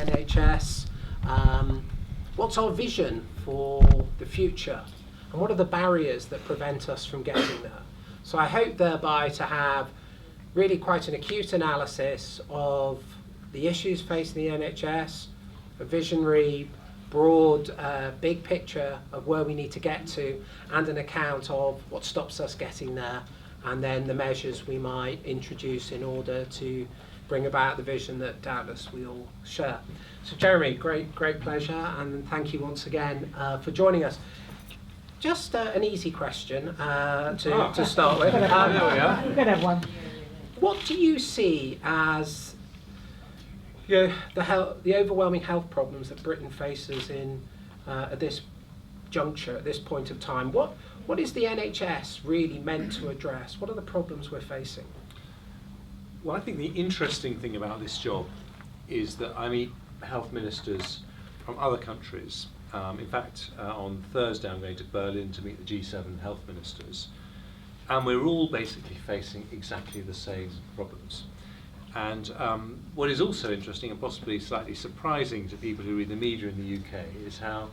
NHS? What's our vision for the future? And what are the barriers that prevent us from getting there? So I hope thereby to have really quite an acute analysis of the issues facing the NHS, a visionary, broad, big picture of where we need to get to, and an account of what stops us getting there, and then the measures we might introduce in order to bring about the vision that doubtless we all share. So Jeremy, great pleasure, and thank you once again for joining us. Just an easy question to start with. There we are. Good have one. What do you see as the overwhelming health problems that Britain faces at this juncture, at this point of time? What is the NHS really meant to address? What are the problems we're facing? Well, I think the interesting thing about this job is that I meet health ministers from other countries. In fact, on Thursday I'm going to Berlin to meet the G7 health ministers, and we're all basically facing exactly the same problems. And what is also interesting and possibly slightly surprising to people who read the media in the UK is how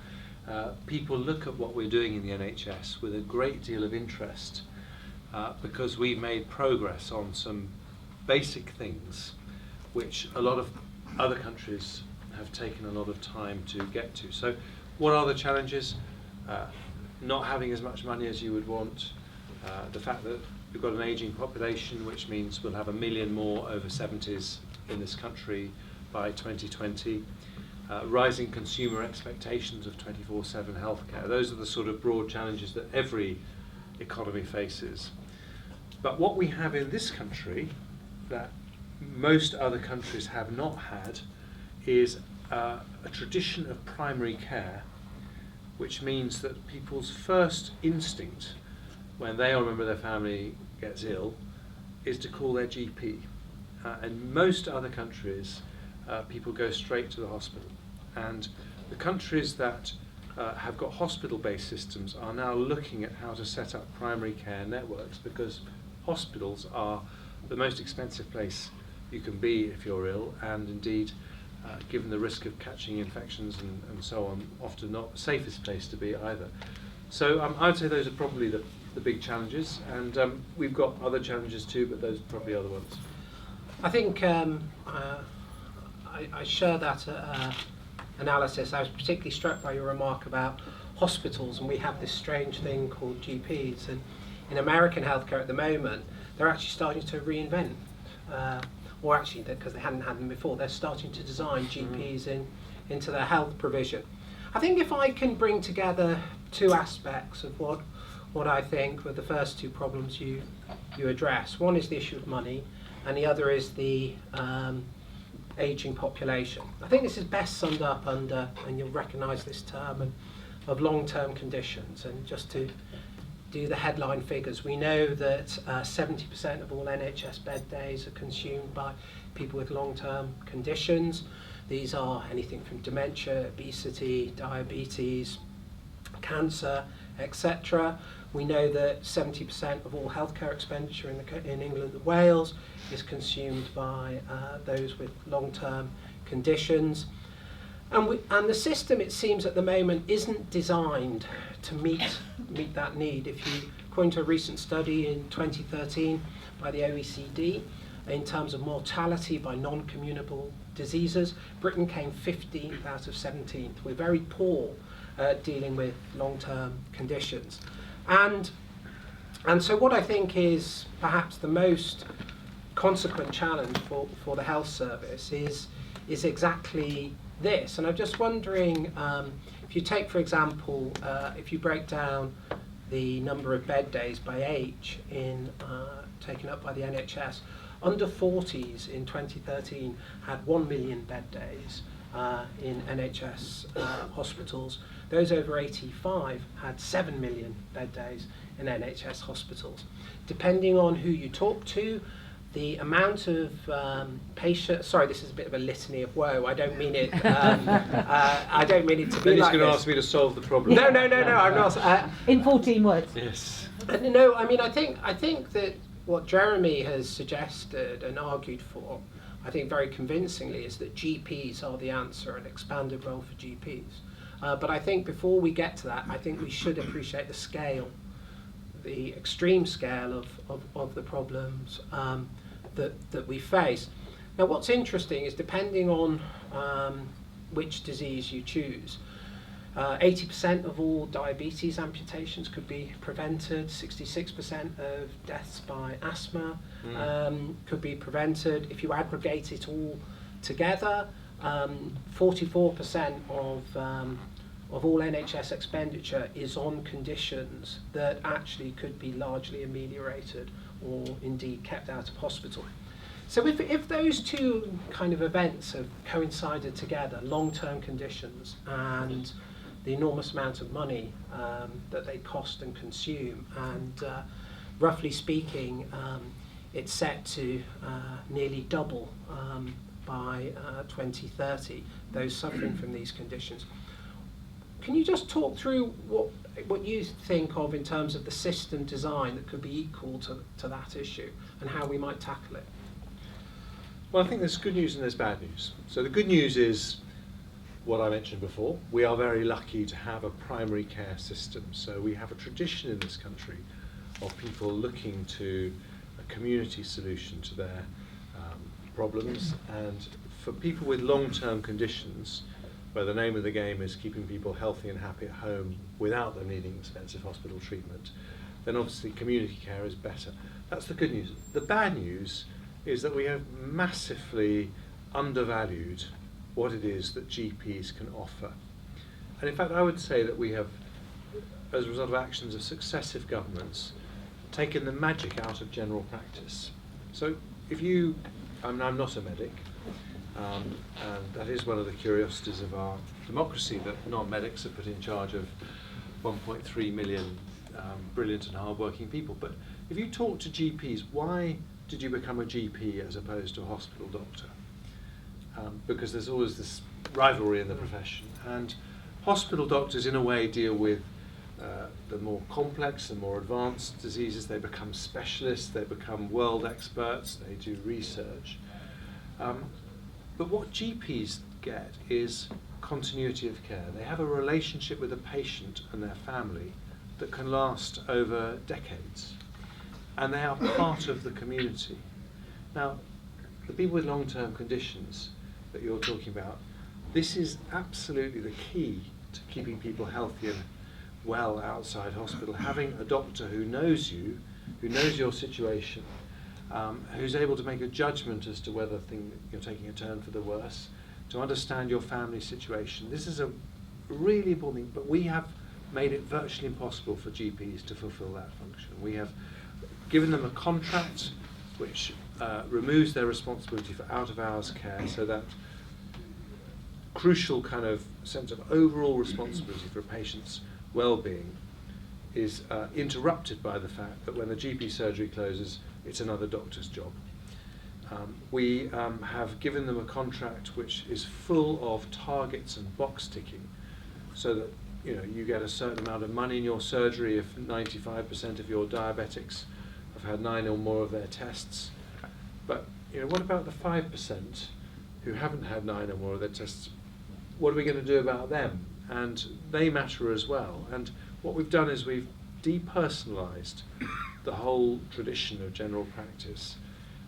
people look at what we're doing in the NHS with a great deal of interest, because we've made progress on some basic things which a lot of other countries have taken a lot of time to get to. So what are the challenges? Not having as much money as you would want, the fact that we've got an ageing population, which means we'll have 1 million more over 70s in this country by 2020, rising consumer expectations of 24/7 healthcare. Those are the sort of broad challenges that every economy faces. But what we have in this country that most other countries have not had is a tradition of primary care, which means that people's first instinct when they or a member of their family gets ill is to call their GP. In most other countries, people go straight to the hospital. And the countries that have got hospital-based systems are now looking at how to set up primary care networks, because hospitals are the most expensive place you can be if you're ill, and indeed, given the risk of catching infections and so on, often not the safest place to be either. So I would say those are probably the big challenges, and we've got other challenges too, but those are probably other ones. I think I share that analysis. I was particularly struck by your remark about hospitals, and we have this strange thing called GPs, and in American healthcare at the moment, they're actually starting to reinvent, or actually, because they hadn't had them before, they're starting to design GPs into their health provision. I think if I can bring together two aspects of what I think were the first two problems you address. One is the issue of money, and the other is the ageing population. I think this is best summed up under, and you'll recognise this term, of long-term conditions. And just to do the headline figures, we know that 70% of all NHS bed days are consumed by people with long-term conditions. These are anything from dementia, obesity, diabetes, cancer, etc. We know that 70% of all healthcare expenditure in England and Wales is consumed by those with long-term conditions. And the system, it seems at the moment, isn't designed to meet that need. According to a recent study in 2013 by the OECD, in terms of mortality by non-communicable diseases, Britain came 15th out of 17th. We're very poor at dealing with long-term conditions. And so what I think is perhaps the most consequent challenge for the health service is exactly this. And I'm just wondering, if you take, for example, if you break down the number of bed days by age taken up by the NHS, under 40s in 2013 had 1 million bed days in NHS hospitals. Those over 85 had 7 million bed days in NHS hospitals. Depending on who you talk to, the amount of patients. Sorry, this is a bit of a litany of woe. I don't mean it. I don't mean it to be like this. Then he's going to ask me to solve the problem. No. I'm not. In 14 words. Yes. No, I mean, I think that what Jeremy has suggested and argued for, I think very convincingly, is that GPs are the answer, an expanded role for GPs. But I think before we get to that, I think we should appreciate the scale, the extreme scale of the problems that we face. Now, what's interesting is, depending on which disease you choose, 80% of all diabetes amputations could be prevented, 66% of deaths by asthma could be prevented. If you aggregate it all together, 44% of all NHS expenditure is on conditions that actually could be largely ameliorated or indeed kept out of hospital. So if those two kind of events have coincided together, long-term conditions and the enormous amount of money that they cost and consume, and roughly speaking, it's set to nearly double by 2030, those suffering from these conditions. Can you just talk through what you think of in terms of the system design that could be equal to that issue, and how we might tackle it? Well, I think there's good news and there's bad news. So the good news is what I mentioned before. We are very lucky to have a primary care system. So we have a tradition in this country of people looking to a community solution to their problems. And for people with long-term conditions, where the name of the game is keeping people healthy and happy at home without them needing expensive hospital treatment, then obviously community care is better. That's the good news. The bad news is that we have massively undervalued what it is that GPs can offer. And in fact, I would say that we have, as a result of actions of successive governments, taken the magic out of general practice. So if you, I'm not a medic, and that is one of the curiosities of our democracy, that non-medics are put in charge of 1.3 million brilliant and hard-working people. But if you talk to GPs, why did you become a GP as opposed to a hospital doctor? Because there's always this rivalry in the profession. And hospital doctors, in a way, deal with the more complex and more advanced diseases. They become specialists, they become world experts, they do research. But what GPs get is continuity of care. They have a relationship with the patient and their family that can last over decades. And they are part of the community. Now, the people with long-term conditions that you're talking about, this is absolutely the key to keeping people healthy and well outside hospital. Having a doctor who knows you, who knows your situation, who's able to make a judgment as to whether you're taking a turn for the worse, to understand your family situation. This is a really important thing, but we have made it virtually impossible for GPs to fulfill that function. We have given them a contract which removes their responsibility for out-of-hours care, so that crucial kind of sense of overall responsibility for a patient's well-being is interrupted by the fact that when the GP surgery closes, it's another doctor's job. We have given them a contract which is full of targets and box ticking, so that you get a certain amount of money in your surgery if 95% of your diabetics have had 9 or more of their tests. But what about the 5% who haven't had 9 or more of their tests? What are we going to do about them? And they matter as well. And what we've done is we've depersonalised the whole tradition of general practice.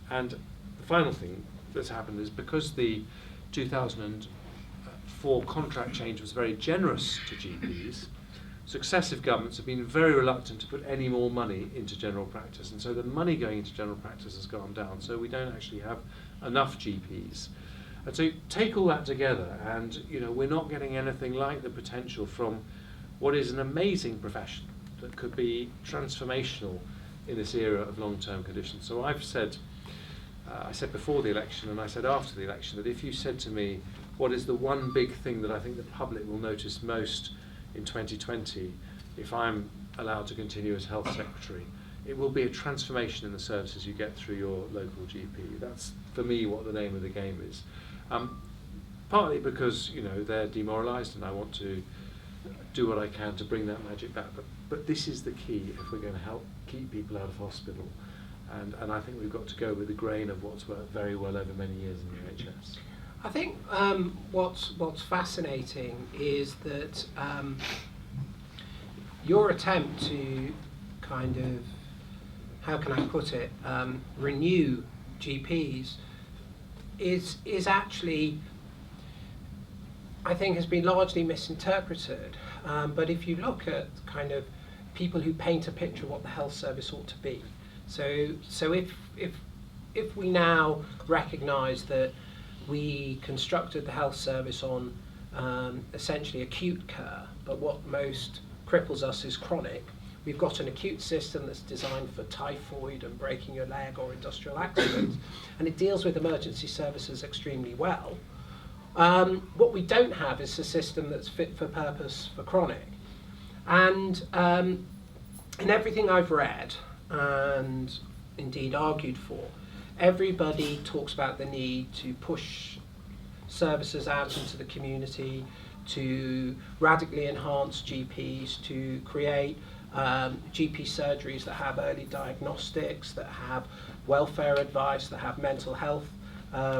And the final thing that's happened is, because the 2004 contract change was very generous to GPs, successive governments have been very reluctant to put any more money into general practice, and so the money going into general practice has gone down, so we don't actually have enough GPs. And so take all that together, and we're not getting anything like the potential from what is an amazing profession that could be transformational in this era of long-term conditions. So I've said, I said before the election and I said after the election, that if you said to me, what is the one big thing that I think the public will notice most in 2020 if I'm allowed to continue as Health Secretary, it will be a transformation in the services you get through your local GP. That's, for me, what the name of the game is. Partly because they're demoralised and I want to do what I can to bring that magic back, but this is the key if we're going to help keep people out of hospital And I think we've got to go with the grain of what's worked very well over many years in the NHS. I think what's fascinating is that your attempt to kind of, how can I put it, renew GPs is actually, I think, has been largely misinterpreted. But if you look at kind of people who paint a picture of what the health service ought to be, so if we now recognise that we constructed the health service on essentially acute care, but what most cripples us is chronic. We've got an acute system that's designed for typhoid and breaking your leg or industrial accidents, and it deals with emergency services extremely well. What we don't have is a system that's fit for purpose for chronic. And in everything I've read and indeed argued for, everybody talks about the need to push services out into the community, to radically enhance GPs, to create GP surgeries that have early diagnostics, that have welfare advice, that have mental health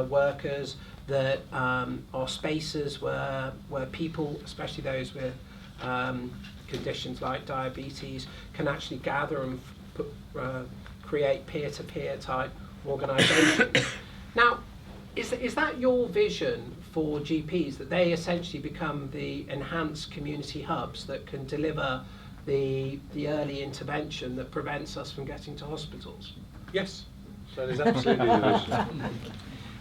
workers, that are spaces where people, especially those with conditions like diabetes, can actually gather and create peer-to-peer type organisations. Now, is that your vision for GPs, that they essentially become the enhanced community hubs that can deliver the early intervention that prevents us from getting to hospitals? Yes, that is absolutely the vision.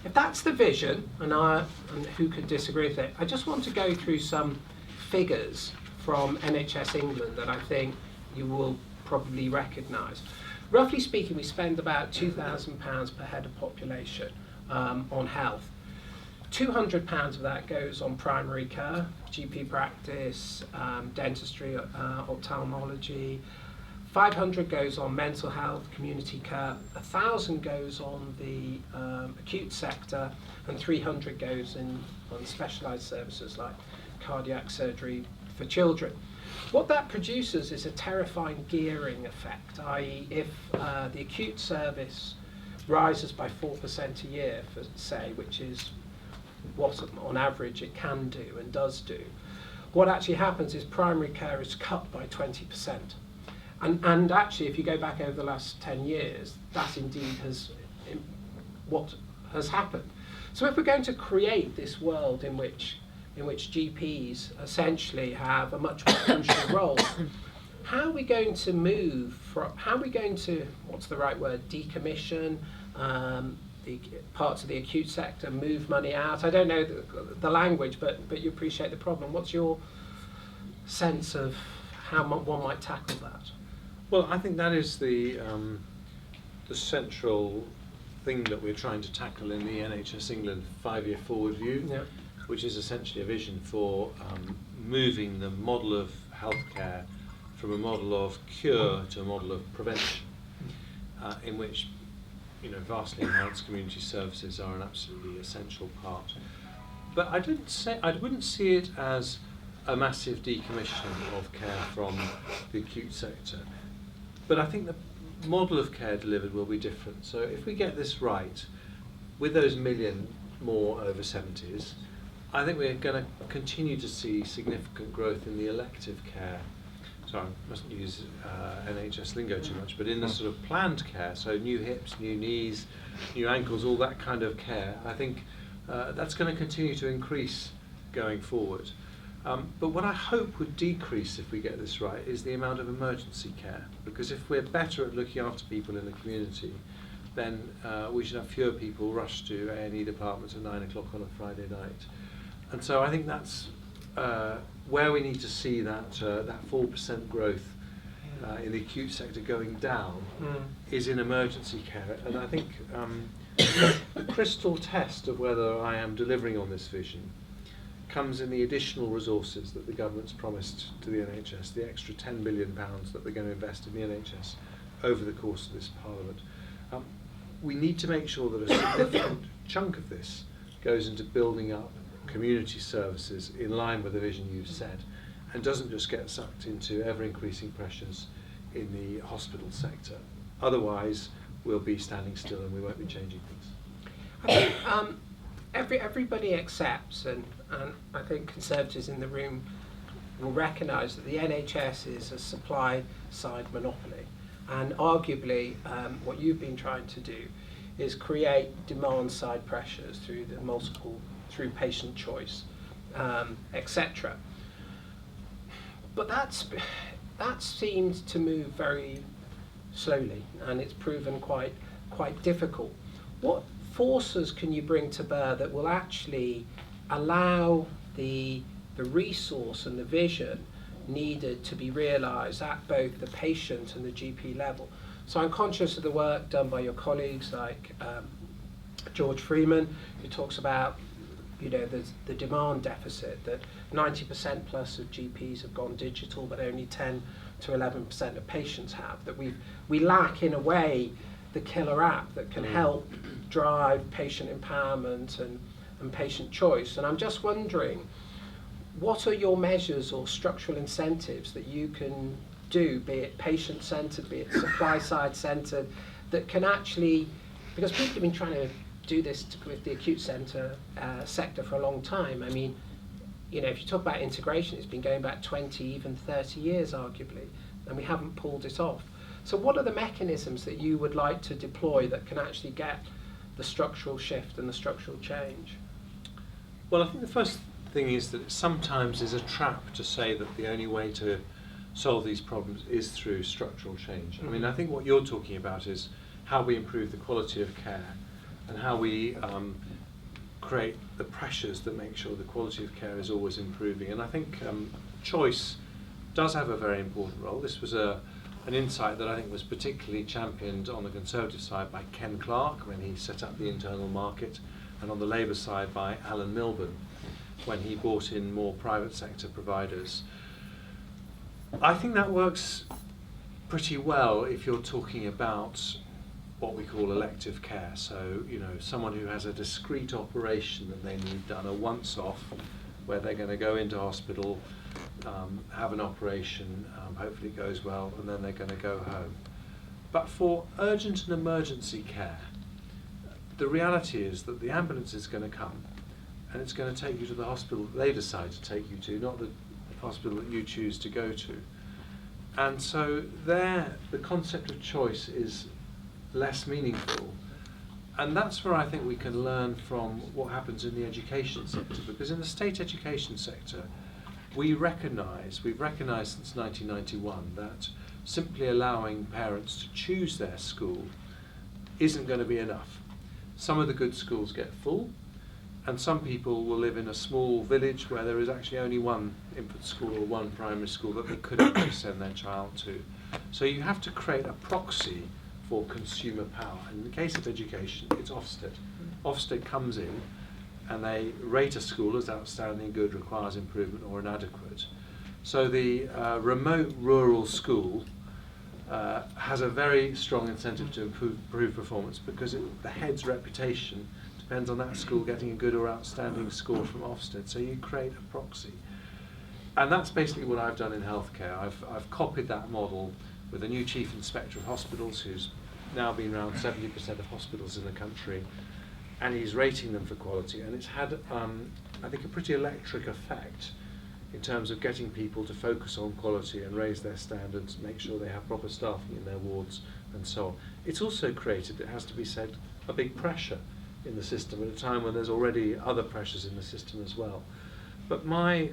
If that's the vision, and who could disagree with it, I just want to go through some figures from NHS England that I think you will probably recognise. Roughly speaking, we spend about £2,000 per head of population on health. £200 of that goes on primary care, GP practice, dentistry, ophthalmology. 500 goes on mental health, community care. 1,000 goes on the acute sector, and 300 goes on specialised services like cardiac surgery for children. What that produces is a terrifying gearing effect, i.e. if the acute service rises by 4% a year, for say, which is what on average it can do and does do, what actually happens is primary care is cut by 20%. And actually, if you go back over the last 10 years, that indeed what has happened. So if we're going to create this world in which GPs essentially have a much more crucial role, how are we going to what's the right word, decommission the parts of the acute sector, move money out? I don't know the language, but you appreciate the problem. What's your sense of how one might tackle that? Well, I think that is the central thing that we're trying to tackle in the NHS England 5-year forward view, Yeah. which is essentially a vision for moving the model of healthcare from a model of cure to a model of prevention, in which vastly enhanced community services are an absolutely essential part. But I wouldn't see it as a massive decommissioning of care from the acute sector. But I think the model of care delivered will be different. So if we get this right, with those million more over 70s, I think we're going to continue to see significant growth in the elective care. Sorry, I mustn't use NHS lingo too much, but in the sort of planned care, so new hips, new knees, new ankles, all that kind of care, I think that's going to continue to increase going forward. But what I hope would decrease if we get this right is the amount of emergency care, because if we're better at looking after people in the community, then we should have fewer people rush to A&E departments at 9 o'clock on a Friday night. And so I think that's where we need to see that 4% growth in the acute sector going down is in emergency care. And I think the crystal test of whether I am delivering on this vision comes in the additional resources that the government's promised to the NHS, the extra £10 billion that we're going to invest in the NHS over the course of this Parliament. We need to make sure that a significant chunk of this goes into building up community services in line with the vision you've set, and doesn't just get sucked into ever-increasing pressures in the hospital sector. Otherwise, we'll be standing still and we won't be changing things. I think everybody accepts, and I think Conservatives in the room will recognise that the NHS is a supply-side monopoly, and arguably what you've been trying to do is create demand-side pressures through through patient choice, etc. But that seemed to move very slowly, and it's proven quite difficult. What forces can you bring to bear that will actually allow the resource and the vision needed to be realised at both the patient and the GP level? So I'm conscious of the work done by your colleagues like George Freeman, who talks about the demand deficit, that 90% plus of GPs have gone digital, but only 10 to 11% of patients have. That we lack, in a way, the killer app that can help drive patient empowerment and patient choice. And I'm just wondering, what are your measures or structural incentives that you can do, be it patient-centred, be it supply-side centred, that can actually, because people have been trying to do this with the acute sector for a long time. I mean, if you talk about integration, it's been going back 20, even 30 years, arguably, and we haven't pulled it off. So what are the mechanisms that you would like to deploy that can actually get the structural shift and the structural change? Well, I think the first thing is that it sometimes is a trap to say that the only way to solve these problems is through structural change. I mean, I think what you're talking about is how we improve the quality of care and how we create the pressures that make sure the quality of care is always improving. And I think choice does have a very important role. This was an insight that I think was particularly championed on the Conservative side by Ken Clarke when he set up the internal market, and on the Labour side by Alan Milburn when he brought in more private sector providers. I think that works pretty well if you're talking about what we call elective care. So, someone who has a discrete operation that they need done, a once-off, where they're going to go into hospital, have an operation, hopefully it goes well, and then they're going to go home. But for urgent and emergency care, the reality is that the ambulance is going to come and it's going to take you to the hospital that they decide to take you to, not the hospital that you choose to go to. And so there, the concept of choice is less meaningful. And that's where I think we can learn from what happens in the education sector, because in the state education sector, we've recognised since 1991 that simply allowing parents to choose their school isn't going to be enough. Some of the good schools get full, and some people will live in a small village where there is actually only one infant school or one primary school that they could actually send their child to. So you have to create a proxy for consumer power. In the case of education, it's Ofsted. Ofsted comes in and they rate a school as outstanding, good, requires improvement, or inadequate. So the remote rural school has a very strong incentive to improve performance, because the head's reputation depends on that school getting a good or outstanding score from Ofsted. So you create a proxy. And that's basically what I've done in healthcare. I've copied that model with a new chief inspector of hospitals who's now been around 70% of hospitals in the country, and he's rating them for quality, and it's had I think a pretty electric effect in terms of getting people to focus on quality and raise their standards, make sure they have proper staffing in their wards and so on. It's also created, it has to be said, a big pressure in the system at a time when there's already other pressures in the system as well. But my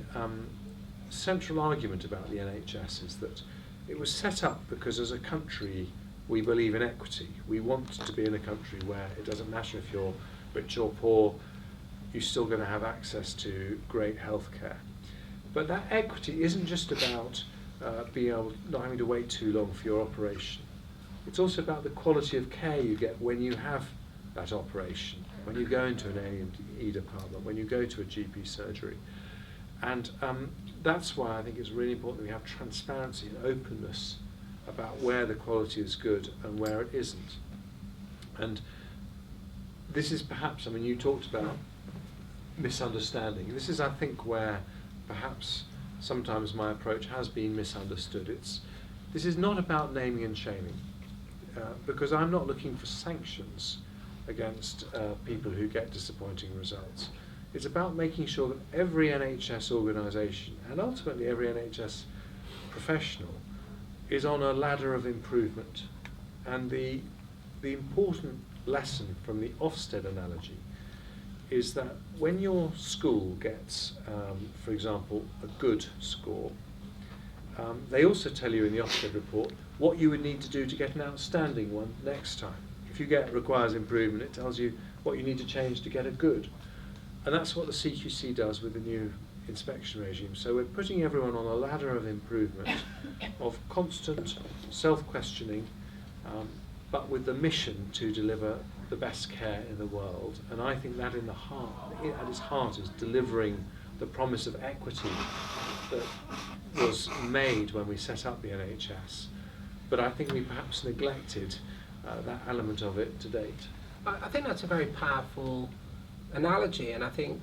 central argument about the NHS is that it was set up because as a country we believe in equity. We want to be in a country where it doesn't matter if you're rich or poor, you're still going to have access to great health care. But that equity isn't just about not having to wait too long for your operation. It's also about the quality of care you get when you have that operation, when you go into an A&E department, when you go to a GP surgery. And that's why I think it's really important that we have transparency and openness about where the quality is good and where it isn't. And this is perhaps, you talked about misunderstanding. This is, I think, where perhaps sometimes my approach has been misunderstood. This is not about naming and shaming. because I'm not looking for sanctions against people who get disappointing results. It's about making sure that every NHS organisation and ultimately every NHS professional is on a ladder of improvement. And the important lesson from the Ofsted analogy is that when your school gets, for example, a good score, they also tell you in the Ofsted report what you would need to do to get an outstanding one next time. If you get requires improvement, it tells you what you need to change to get a good. And that's what the CQC does with the new inspection regime. So we're putting everyone on a ladder of improvement, of constant self-questioning, but with the mission to deliver the best care in the world. And I think that at its heart is delivering the promise of equity that was made when we set up the NHS. But I think we perhaps neglected that element of it to date. I think that's a very powerful analogy, and I think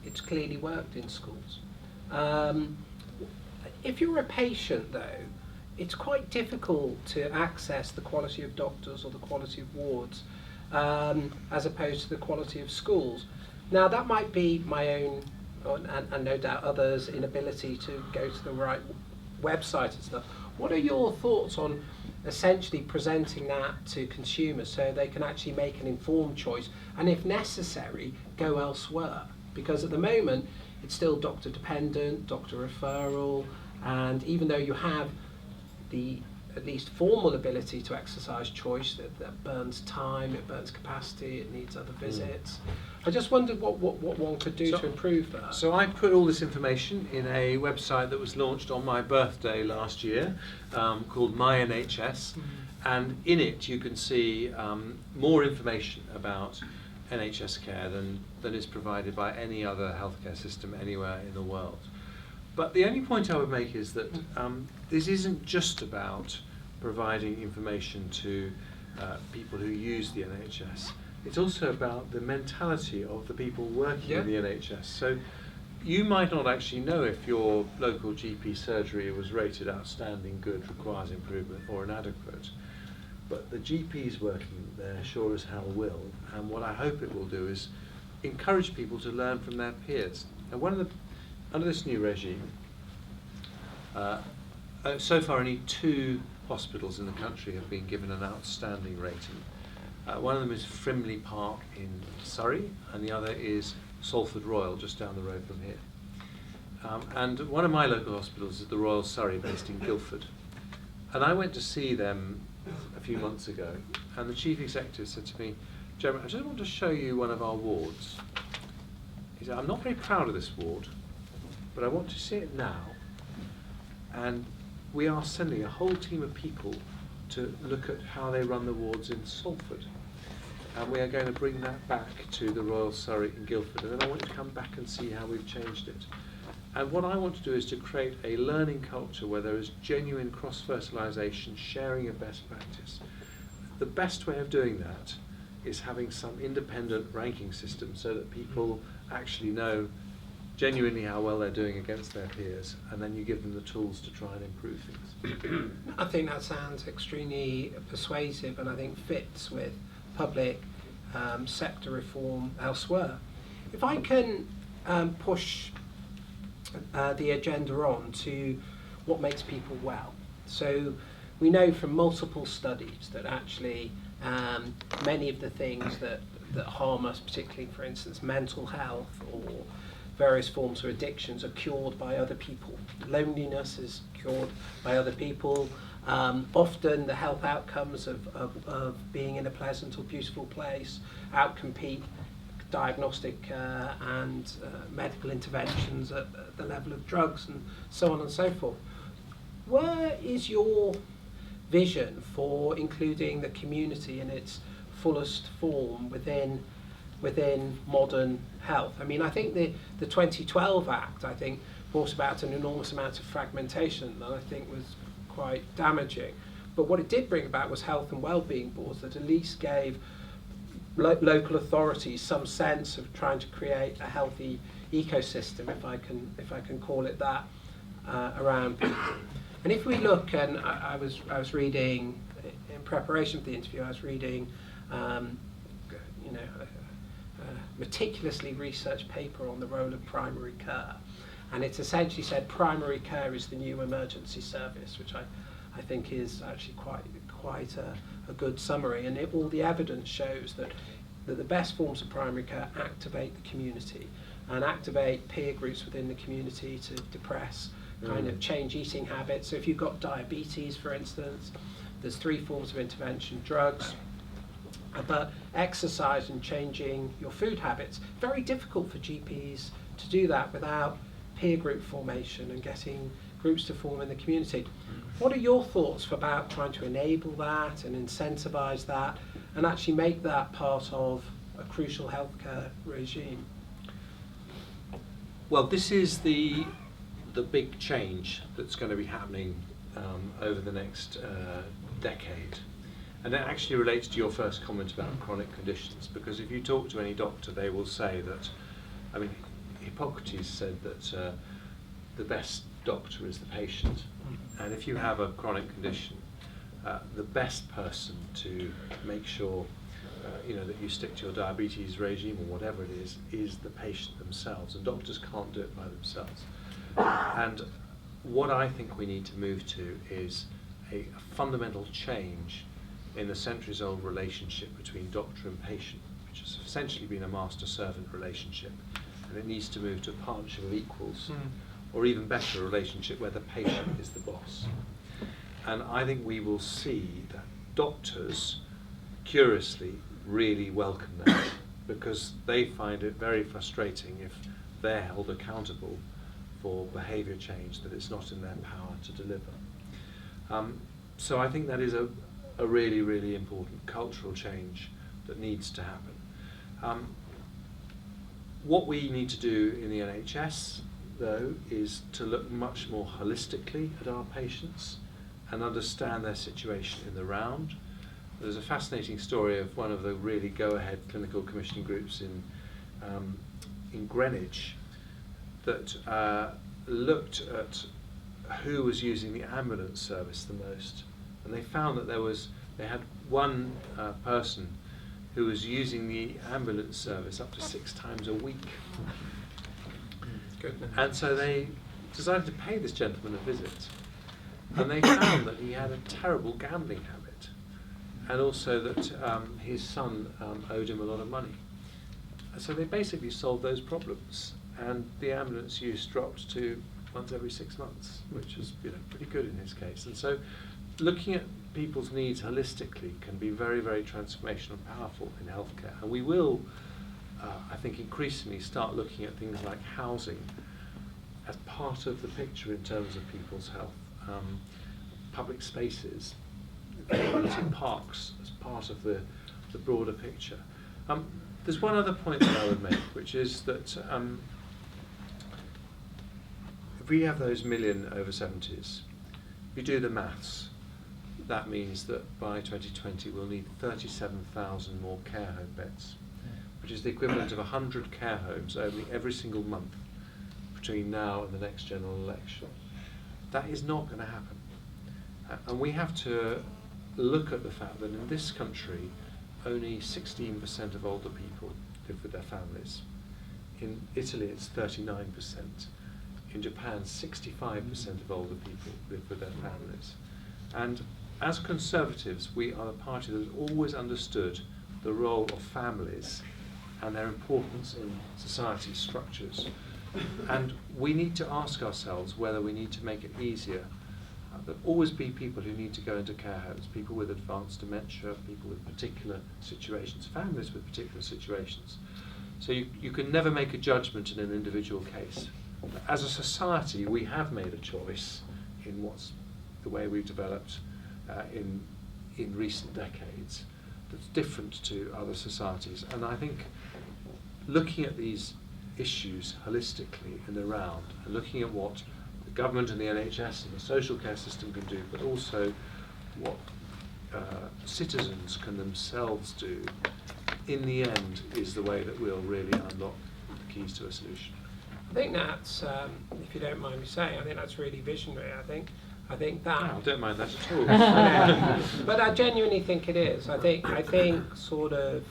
it's clearly worked in schools. If you're a patient, though, it's quite difficult to access the quality of doctors or the quality of wards as opposed to the quality of schools. Now, that might be my own, and no doubt others' inability to go to the right website and stuff. What are your thoughts on essentially presenting that to consumers so they can actually make an informed choice and, if necessary, go elsewhere? Because at the moment it's still doctor dependent, doctor referral, and even though you have the at least formal ability to exercise choice, that burns time, it burns capacity, it needs other visits. I just wondered what one could do to improve that. So I put all this information in a website that was launched on my birthday last year, called My NHS, and in it you can see more information about NHS care than is provided by any other healthcare system anywhere in the world. But the only point I would make is that this isn't just about providing information to people who use the NHS. It's also about the mentality of the people working in the NHS. So you might not actually know if your local GP surgery was rated outstanding, good, requires improvement, or inadequate. But the GPs working there sure as hell will. And what I hope it will do is encourage people to learn from their peers. And under this new regime, so far only 2 hospitals in the country have been given an outstanding rating. One of them is Frimley Park in Surrey, and the other is Salford Royal, just down the road from here. And one of my local hospitals is the Royal Surrey, based in Guildford. And I went to see them a few months ago, and the chief executive said to me, "Jeremy, I just want to show you one of our wards." He said, "I'm not very proud of this ward, but I want to see it now." And we are sending a whole team of people to look at how they run the wards in Salford. And we are going to bring that back to the Royal Surrey in Guildford. And then I want to come back and see how we've changed it. And what I want to do is to create a learning culture where there is genuine cross-fertilisation, sharing of best practice. The best way of doing that is having some independent ranking system so that people actually know genuinely how well they're doing against their peers, and then you give them the tools to try and improve things. I think that sounds extremely persuasive, and I think fits with public sector reform elsewhere. If I can push the agenda on to what makes people well. So we know from multiple studies that actually many of the things that harm us, particularly, for instance, mental health or various forms of addictions, are cured by other people. Loneliness is cured by other people. Often the health outcomes of being in a pleasant or beautiful place outcompete diagnostic and medical interventions at the level of drugs, and so on and so forth. Where is your vision for including the community in its fullest form within modern health? I mean, I think the 2012 Act, I think, brought about an enormous amount of fragmentation that I think was quite damaging. But what it did bring about was health and well-being boards that at least gave local authorities some sense of trying to create a healthy ecosystem, if I can call it that, around people. And if we look, and I was reading in preparation for the interview, I was reading, a meticulously researched paper on the role of primary care, and it essentially said primary care is the new emergency service, which I think is actually quite a good summary. And all the evidence shows that the best forms of primary care activate the community and activate peer groups within the community to depress, kind of change eating habits. So if you've got diabetes, for instance, there's 3 forms of intervention: drugs, but exercise and changing your food habits. Very difficult for GPs to do that without peer group formation and getting groups to form in the community. What are your thoughts about trying to enable that and incentivise that and actually make that part of a crucial healthcare regime? Well, this is the big change that's going to be happening over the next decade. And that actually relates to your first comment about chronic conditions, because if you talk to any doctor, they will say that, I mean, Hippocrates said that the best doctor is the patient. And if you have a chronic condition, the best person to make sure that you stick to your diabetes regime or whatever it is the patient themselves. And doctors can't do it by themselves. And what I think we need to move to is a fundamental change in the centuries-old relationship between doctor and patient, which has essentially been a master-servant relationship, and it needs to move to a partnership of equals, or even better, a relationship where the patient is the boss. And I think we will see that doctors, curiously, really welcome that, because they find it very frustrating if they're held accountable for behaviour change that it's not in their power to deliver. So I think that is a really, really important cultural change that needs to happen. What we need to do in the NHS, though, is to look much more holistically at our patients and understand their situation in the round. There's a fascinating story of one of the really go-ahead clinical commissioning groups in Greenwich that looked at who was using the ambulance service the most. And they found that they had one person who was using the ambulance service up to 6 times a week. Goodness. And so they decided to pay this gentleman a visit. And they found that he had a terrible gambling habit, and also that his son owed him a lot of money. So they basically solved those problems, and the ambulance use dropped to once every 6 months, which is pretty good in his case. And so looking at people's needs holistically can be very, very transformational and powerful in healthcare. And we will, I think, increasingly start looking at things like housing as part of the picture in terms of people's health. Public spaces, parks as part of the broader picture. There's one other point that I would make, which is that if we have those million over 70s, if you do the maths, that means that by 2020 we'll need 37,000 more care home beds, which is the equivalent of 100 care homes opening every single month between now and the next general election. That is not going to happen. And we have to look at the fact that in this country, only 16% of older people live with their families. In Italy, it's 39%. In Japan, 65% of older people live with their families. And as Conservatives, we are a party that has always understood the role of families and their importance in society structures. And we need to ask ourselves whether we need to make it easier. There'll always be people who need to go into care homes, people with advanced dementia, people with particular situations, families with particular situations. So you can never make a judgment in an individual case. As a society, we have made a choice in what's the way we've developed in recent decades that's different to other societies. And I think looking at these issues holistically and around, and looking at what the government and the NHS and the social care system can do, but also what citizens can themselves do, in the end is the way that we'll really unlock the keys to a solution. I think that's, if you don't mind me saying, I think that's really visionary. I think I think that. I don't mind that at all. Yeah. But I genuinely think it is. I think sort of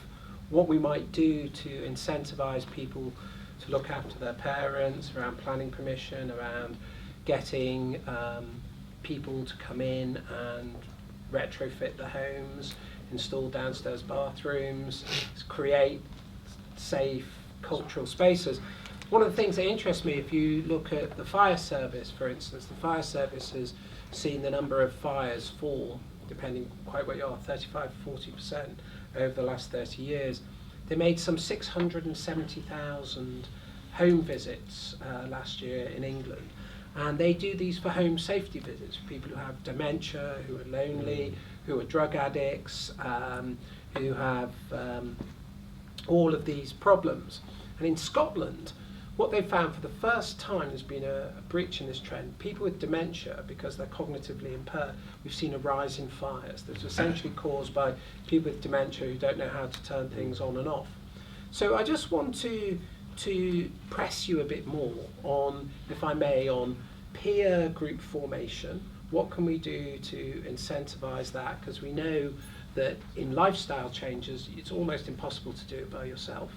what we might do to incentivise people to look after their parents, around planning permission, around getting people to come in and retrofit the homes, install downstairs bathrooms, create safe cultural spaces. One of the things that interests me, if you look at the fire service, for instance, the fire service has seen the number of fires fall, depending quite where you are, 35 to 40% over the last 30 years. They made some 670,000 home visits last year in England. And they do these for home safety visits for people who have dementia, who are lonely, who are drug addicts, who have all of these problems. And in Scotland, what they found for the first time, there's been a breach in this trend. People with dementia, because they're cognitively impaired, we've seen a rise in fires that's essentially caused by people with dementia who don't know how to turn things on and off. So I just want to press you a bit more on, if I may, on peer group formation. What can we do to incentivise that? Because we know that in lifestyle changes, it's almost impossible to do it by yourself.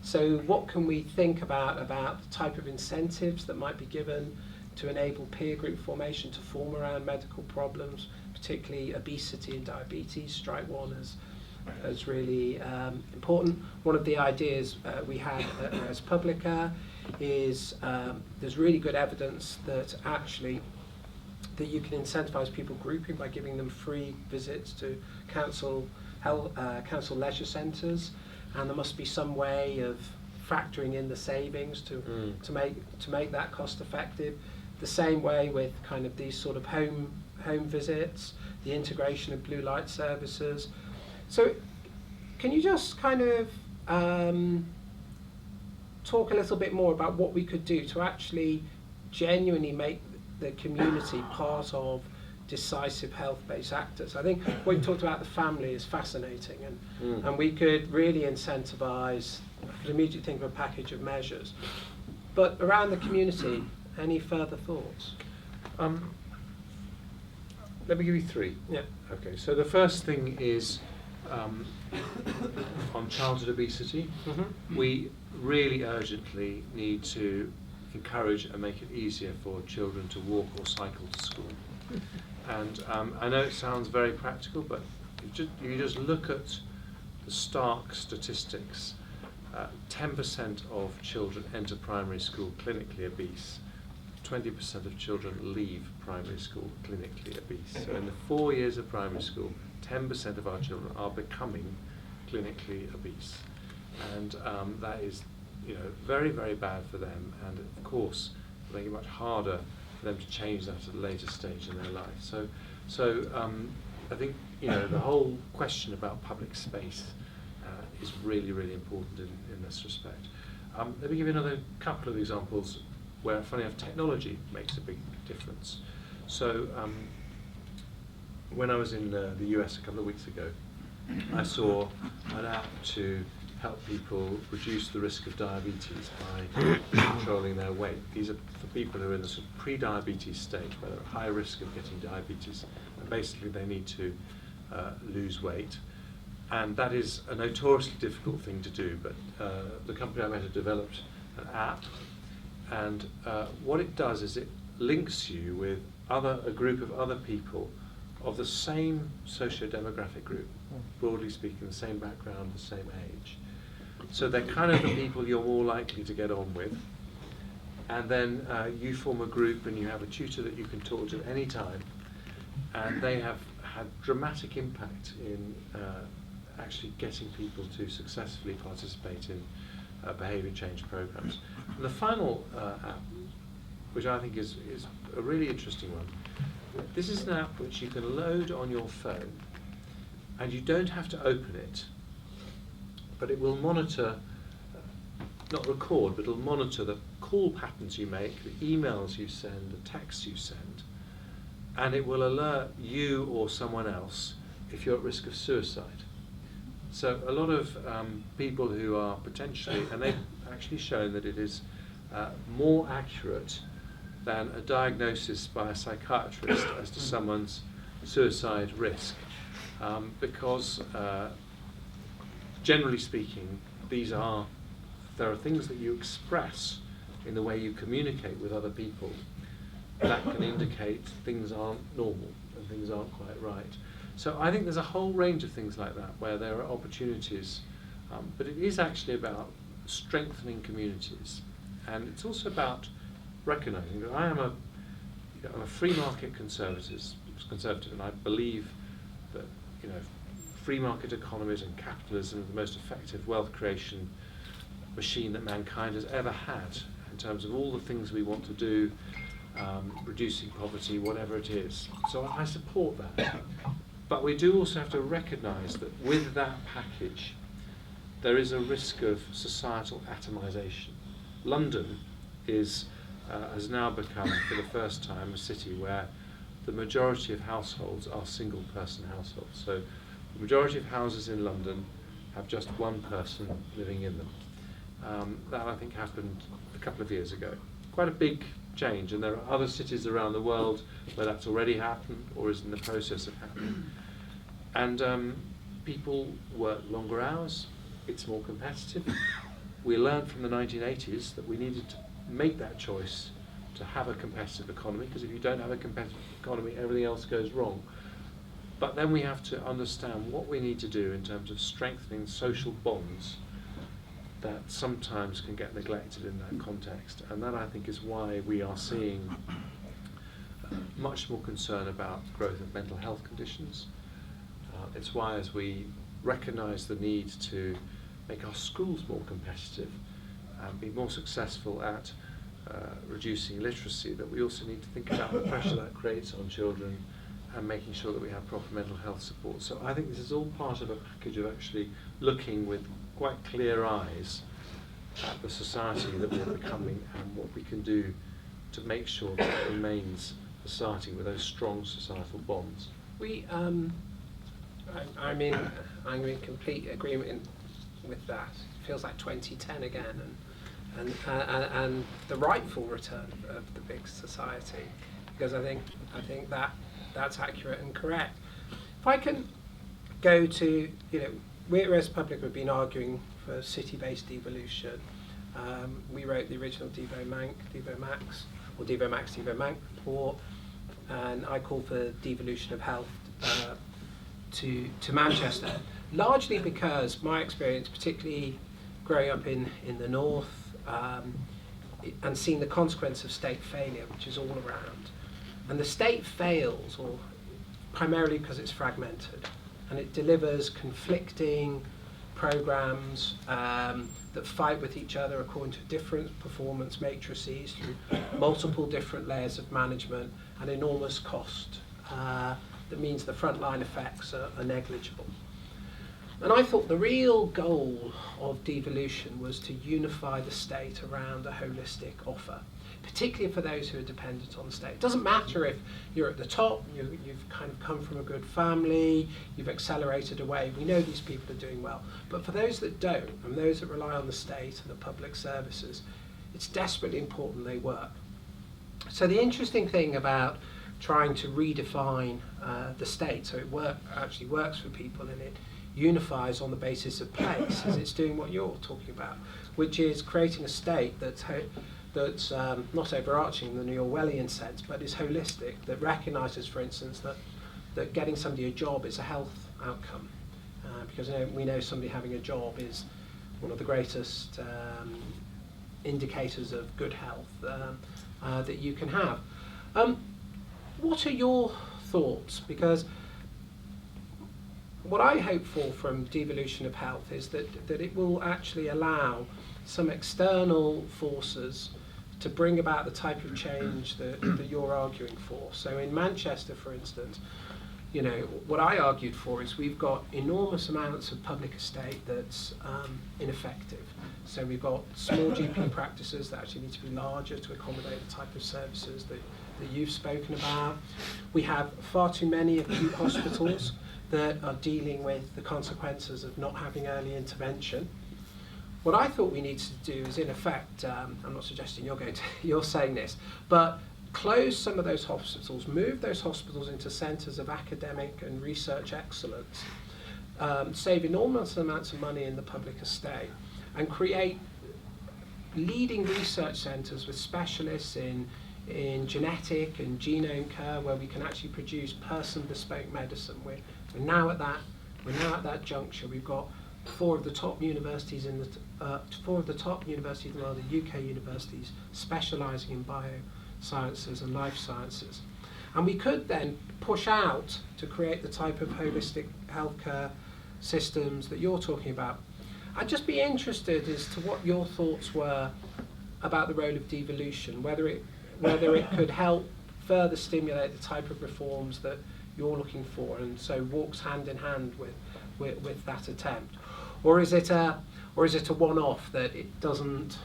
So what can we think about the type of incentives that might be given to enable peer group formation to form around medical problems, particularly obesity and diabetes, strike one as really important. One of the ideas we had at ResPublica is there's really good evidence that actually that you can incentivise people grouping by giving them free visits to council leisure centres, and there must be some way of factoring in the savings to make that cost effective. The same way with kind of these sort of home visits, the integration of blue light services. So can you just kind of talk a little bit more about what we could do to actually genuinely make the community part of decisive health-based actors? I think what you talked about the family is fascinating, and we could really incentivise, I could immediately think of a package of measures. But around the community, any further thoughts? Let me give you three. Yeah. Okay, so the first thing is on childhood obesity. We really urgently need to encourage and make it easier for children to walk or cycle to school. And I know it sounds very practical, but you just look at the stark statistics. 10% of children enter primary school clinically obese. 20% of children leave primary school clinically obese. So in the 4 years of primary school, 10% of our children are becoming clinically obese. And that is, very, very bad for them, and of course make it much harder for them to change that at a later stage in their life. So I think the whole question about public space is really, really important in this respect. Let me give you another couple of examples where, funny enough, technology makes a big difference. So when I was in the US a couple of weeks ago, I saw an app to help people reduce the risk of diabetes by controlling their weight. These are for people who are in the sort of pre-diabetes stage, where they're at high risk of getting diabetes, and basically they need to lose weight. And that is a notoriously difficult thing to do, but the company I met had developed an app, and what it does is it links you with a group of other people of the same socio-demographic group, broadly speaking, the same background, the same age. So they're kind of the people you're more likely to get on with. And then you form a group and you have a tutor that you can talk to any time. And they have had dramatic impact in actually getting people to successfully participate in behaviour change programs. And the final app, which I think is a really interesting one, this is an app which you can load on your phone, and you don't have to open it, but it will monitor, not record, but it'll monitor the call patterns you make, the emails you send, the texts you send, and it will alert you or someone else if you're at risk of suicide. So a lot of people who are potentially, and they've actually shown that it is more accurate than a diagnosis by a psychiatrist as to someone's suicide risk, because generally speaking, there are things that you express in the way you communicate with other people that can indicate things aren't normal and things aren't quite right. So I think there's a whole range of things like that where there are opportunities, but it is actually about strengthening communities, and it's also about recognising that I'm a free market conservative, and I believe that free market economies and capitalism are the most effective wealth creation machine that mankind has ever had in terms of all the things we want to do, reducing poverty, whatever it is. So I support that. But we do also have to recognise that with that package, there is a risk of societal atomisation. London has now become, for the first time, a city where the majority of households are single-person households. So the majority of houses in London have just one person living in them. That, I think, happened a couple of years ago. Quite a big change, and there are other cities around the world where that's already happened or is in the process of happening. And people work longer hours, it's more competitive. We learned from the 1980s that we needed to make that choice to have a competitive economy, because if you don't have a competitive economy, everything else goes wrong. But then we have to understand what we need to do in terms of strengthening social bonds that sometimes can get neglected in that context. And that, I think, is why we are seeing much more concern about the growth of mental health conditions. It's why, as we recognise the need to make our schools more competitive and be more successful at reducing illiteracy, that we also need to think about the pressure that creates on children and making sure that we have proper mental health support. So I think this is all part of a package of actually looking with quite clear eyes at the society that we're becoming and what we can do to make sure that it remains a society with those strong societal bonds. I'm in complete agreement with that. It feels like 2010 again, and the rightful return of the big society, because I think that's accurate and correct. If I can go to, we at ResPublica have been arguing for city-based devolution. We wrote the original Devo Max report, and I called for devolution of health to Manchester, largely because my experience, particularly growing up in the north, and seeing the consequence of state failure, which is all around. And the state fails primarily because it's fragmented, and it delivers conflicting programs that fight with each other according to different performance matrices through multiple different layers of management and enormous cost. That means the frontline effects are negligible. And I thought the real goal of devolution was to unify the state around a holistic offer, particularly for those who are dependent on the state. It doesn't matter if you're at the top, you've kind of come from a good family, you've accelerated away, we know these people are doing well. But for those that don't, and those that rely on the state and the public services, it's desperately important they work. So the interesting thing about trying to redefine the state so it actually works for people and it unifies on the basis of place is it's doing what you're talking about, which is creating a state that's not overarching in the Orwellian sense, but is holistic, that recognises, for instance, that getting somebody a job is a health outcome, because we know somebody having a job is one of the greatest indicators of good health that you can have. What are your thoughts? Because what I hope for from devolution of health is that it will actually allow some external forces to bring about the type of change that you're arguing for. So in Manchester, for instance, what I argued for is we've got enormous amounts of public estate that's ineffective. So we've got small GP practices that actually need to be larger to accommodate the type of services that you've spoken about. We have far too many acute hospitals that are dealing with the consequences of not having early intervention. what I thought we needed to do is, in effect, I'm not suggesting you're saying this, but close some of those hospitals, move those hospitals into centres of academic and research excellence, save enormous amounts of money in the public estate, and create leading research centres with specialists in genetic and genome care, where we can actually produce person-bespoke medicine. We're now at that juncture. We've got four of the top universities in the world, the UK universities, specialising in biosciences and life sciences. And we could then push out to create the type of holistic healthcare systems that you're talking about. I'd just be interested as to what your thoughts were about the role of devolution, whether it could help further stimulate the type of reforms that you're looking for, and so walks hand in hand with that attempt, or is it a one-off that it doesn't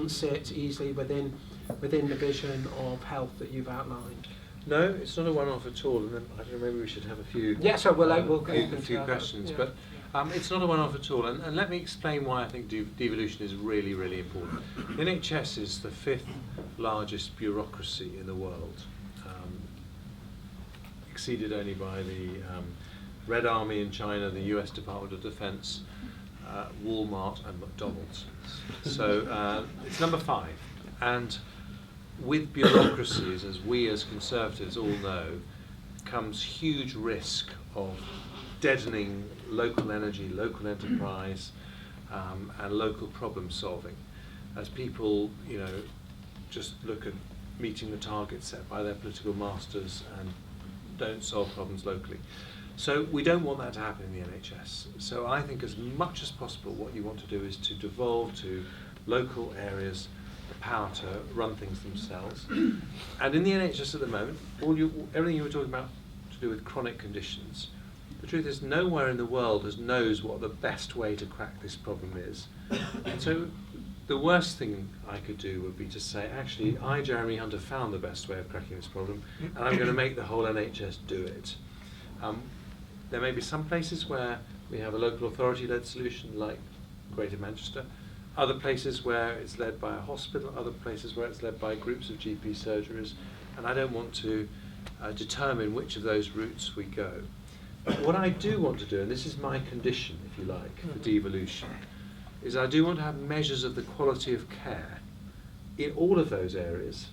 sit easily within the vision of health that you've outlined? No, it's not a one-off at all, and I don't know, maybe we should have a few. Yeah, so we'll go a few questions, yeah. But it's not a one-off at all, and let me explain why I think devolution is really, really important. The NHS is the 5th largest bureaucracy in the world, exceeded only by the Red Army in China, the US Department of Defense, Walmart and McDonald's. So it's number 5, and with bureaucracies, as we as Conservatives all know, comes huge risk of deadening local energy, local enterprise, and local problem solving, as people, just look at meeting the targets set by their political masters and don't solve problems locally. So we don't want that to happen in the NHS. So I think as much as possible what you want to do is to devolve to local areas the power to run things themselves. And in the NHS at the moment, everything you were talking about to do with chronic conditions, the truth is nowhere in the world knows what the best way to crack this problem is. And so the worst thing I could do would be to say, actually, I, Jeremy Hunter, found the best way of cracking this problem, and I'm going to make the whole NHS do it. There may be some places where we have a local authority-led solution, like Greater Manchester, other places where it's led by a hospital, other places where it's led by groups of GP surgeries, and I don't want to determine which of those routes we go. But what I do want to do, and this is my condition, if you like, for devolution, is I do want to have measures of the quality of care in all of those areas,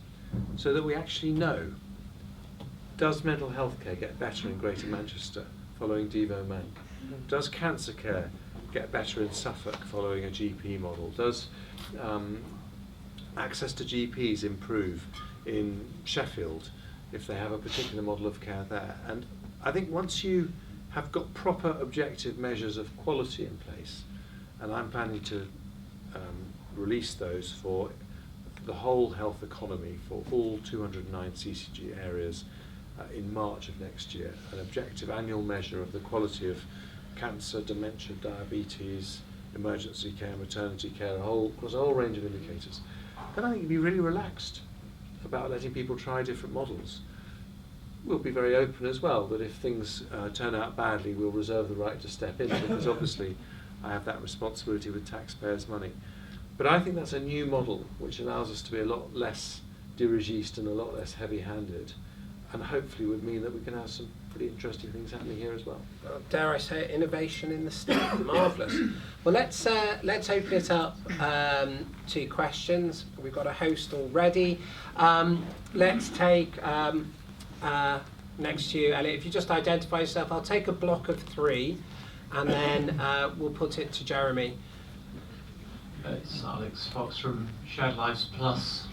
so that we actually know, does mental health care get better in Greater Manchester following Devo Mank? Does cancer care get better in Suffolk following a GP model? Does access to GPs improve in Sheffield if they have a particular model of care there? And I think once you have got proper objective measures of quality in place, and I'm planning to release those for the whole health economy for all 209 CCG areas in March of next year, an objective annual measure of the quality of cancer, dementia, diabetes, emergency care, maternity care, across a whole range of indicators, then I think you'd be really relaxed about letting people try different models. We'll be very open as well that if things turn out badly, we'll reserve the right to step in, because obviously I have that responsibility with taxpayers' money. But I think that's a new model which allows us to be a lot less dirigiste and a lot less heavy-handed, and hopefully would mean that we can have some pretty interesting things happening here as well. Dare I say, innovation in the state. Marvellous. Well, let's open it up to questions. We've got a host already. Let's take next to you, Elliot. If you just identify yourself, I'll take a block of 3, and then we'll put it to Jeremy. It's Alex Fox from Shared Lives Plus.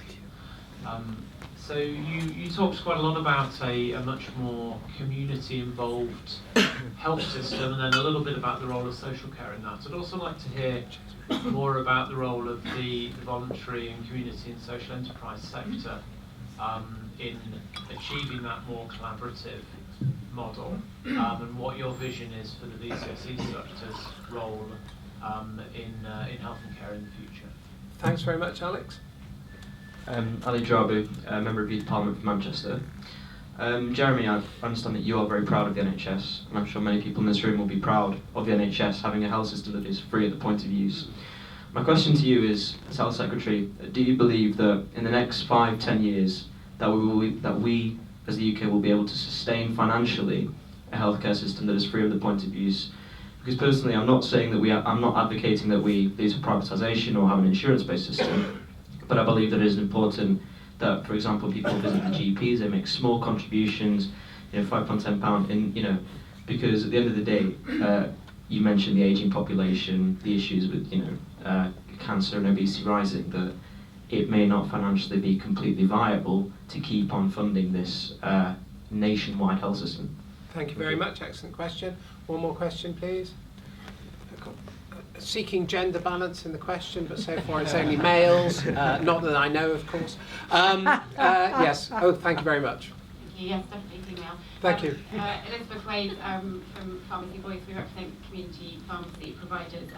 So you talked quite a lot about a much more community-involved health system, and then a little bit about the role of social care in that. I'd also like to hear more about the role of the voluntary and community and social enterprise sector in achieving that more collaborative model, and what your vision is for the VCSE sector's role in health and care in the future. Thanks very much, Alex. Ali Drabu, Member of Youth Parliament for Manchester. Jeremy, I understand that you are very proud of the NHS, and I'm sure many people in this room will be proud of the NHS having a health system that is free at the point of use. My question to you is, as Health Secretary, do you believe that in the next 5-10 years that we as the UK will be able to sustain financially a healthcare system that is free of the point of use? Because personally, I'm not saying that I'm not advocating that we lead to privatisation or have an insurance-based system, but I believe that it is important that, for example, people visit the GPs, they make small contributions, £5, £10, because at the end of the day, you mentioned the ageing population, the issues with, cancer and obesity rising, that it may not financially be completely viable to keep on funding this nationwide health system. Thank you very much. Excellent question. One more question, please. Seeking gender balance in the question, but so far it's only males. Not that I know, of course. Yes. Oh, thank you very much. Yes, definitely female. Thank you. Elizabeth Wade from Pharmacy Voice. We represent community pharmacy providers.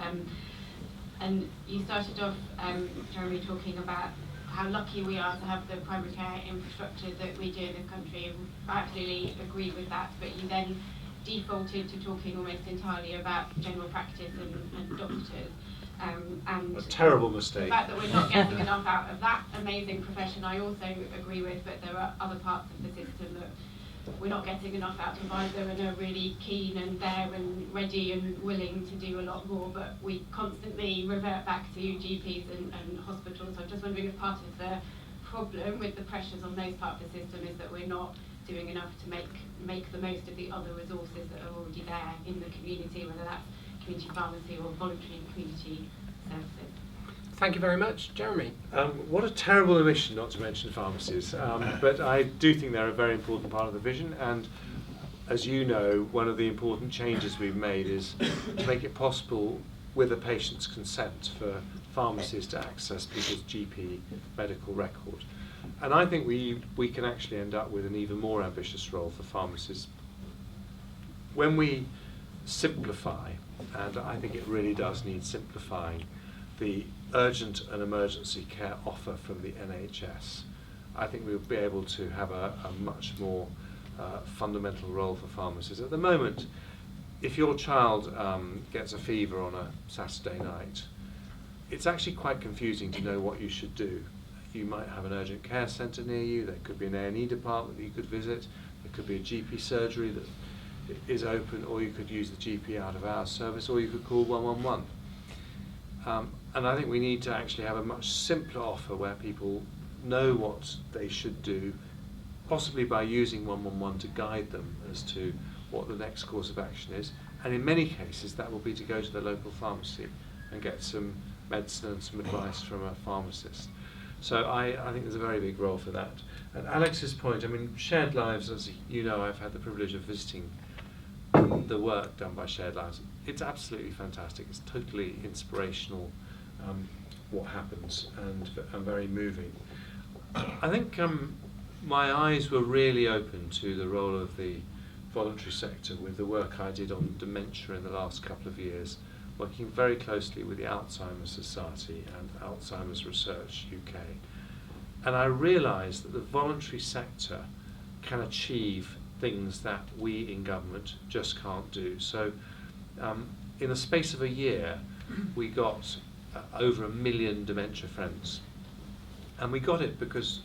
And you started off, Jeremy, talking about how lucky we are to have the primary care infrastructure that we do in this country. I absolutely agree with that, but you then defaulted to talking almost entirely about general practice and doctors. And a terrible mistake. The fact that we're not getting enough out of that amazing profession, I also agree with, but there are other parts of the system that we're not getting enough out of either, and are really keen and there and ready and willing to do a lot more, but we constantly revert back to GPs and hospitals. I'm just wondering if part of the problem with the pressures on those parts of the system is that we're not doing enough to make the most of the other resources that are already there in the community, whether that's community pharmacy or voluntary community services. Thank you very much. Jeremy. What a terrible omission not to mention pharmacies, but I do think they're a very important part of the vision, and as you know, one of the important changes we've made is to make it possible, with a patient's consent, for pharmacies to access people's GP medical record. And I think we can actually end up with an even more ambitious role for pharmacies. When we simplify, and I think it really does need simplifying, the urgent and emergency care offer from the NHS, I think we'll be able to have a much more fundamental role for pharmacists. At the moment, if your child gets a fever on a Saturday night, it's actually quite confusing to know what you should do. You might have an urgent care centre near you, there could be an A&E department that you could visit, there could be a GP surgery that is open, or you could use the GP out of hours service, or you could call 111. And I think we need to actually have a much simpler offer where people know what they should do, possibly by using 111 to guide them as to what the next course of action is. And in many cases, that will be to go to the local pharmacy and get some medicine and some advice from a pharmacist. So I think there's a very big role for that. And Alex's point, I mean, Shared Lives, as you know, I've had the privilege of visiting the work done by Shared Lives. It's absolutely fantastic. It's totally inspirational, what happens, and very moving. I think my eyes were really open to the role of the voluntary sector with the work I did on dementia in the last couple of years, working very closely with the Alzheimer's Society and Alzheimer's Research UK. And I realised that the voluntary sector can achieve things that we in government just can't do. So in the space of a year, we got over 1 million dementia friends. And we got it because